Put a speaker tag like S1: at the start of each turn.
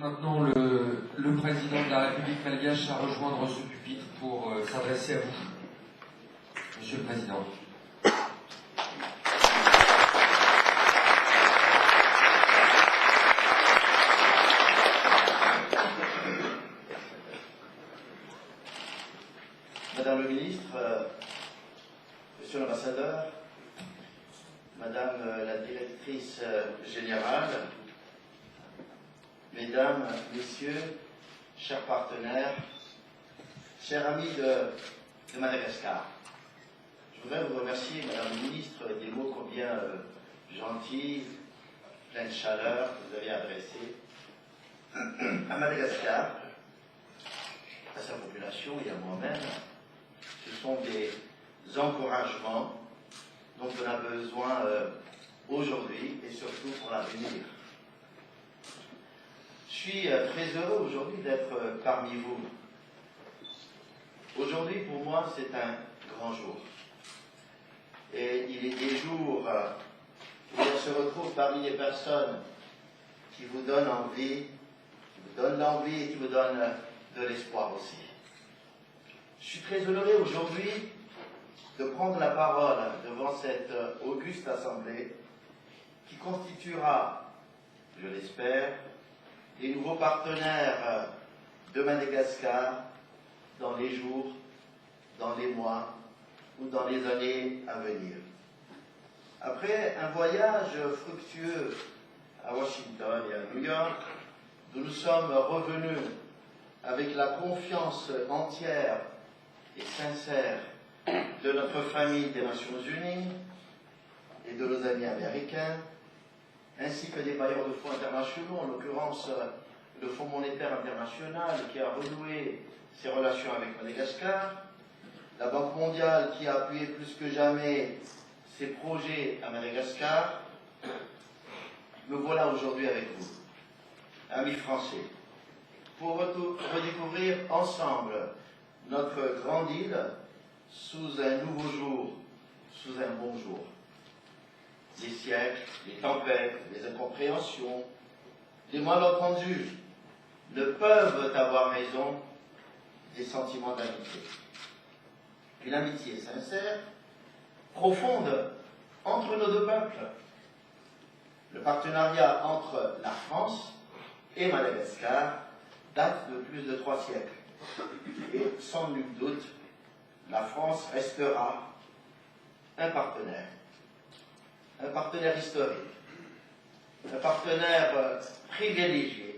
S1: maintenant le président de la République malgache à rejoindre ce pupitre pour s'adresser à vous. Monsieur le Président.
S2: Madame le ministre, Monsieur l'ambassadeur, Madame la directrice générale, Mesdames, Messieurs, chers partenaires, chers amis de Madagascar, je voudrais vous remercier, Madame la ministre, des mots combien gentils, pleins de chaleur que vous avez adressés à Madagascar, à sa population et à moi-même. Ce sont des encouragements dont on a besoin aujourd'hui et surtout pour l'avenir. Je suis très heureux aujourd'hui d'être parmi vous. Aujourd'hui, pour moi, c'est un grand jour. Et il est des jours où on se retrouve parmi des personnes qui vous donnent envie, qui vous donnent l'envie et qui vous donnent de l'espoir aussi. Je suis très honoré aujourd'hui de prendre la parole devant cette auguste assemblée qui constituera, je l'espère, des nouveaux partenaires de Madagascar dans les jours, dans les mois ou dans les années à venir. Après un voyage fructueux à Washington et à New York, nous nous sommes revenus avec la confiance entière et sincère de notre famille des Nations Unies et de nos amis américains, ainsi que des bailleurs de fonds internationaux, en l'occurrence le Fonds monétaire international qui a renoué ses relations avec Madagascar, la Banque mondiale qui a appuyé plus que jamais ses projets à Madagascar. Me voilà aujourd'hui avec vous, amis français, pour redécouvrir ensemble notre grande île sous un nouveau jour, sous un bon jour. Les siècles, les tempêtes, les incompréhensions, les malentendus ne peuvent avoir raison des sentiments d'amitié. Une amitié sincère, profonde entre nos deux peuples. Le partenariat entre la France et Madagascar date de plus de 3 siècles. Et sans nul doute, la France restera un partenaire historique, un partenaire privilégié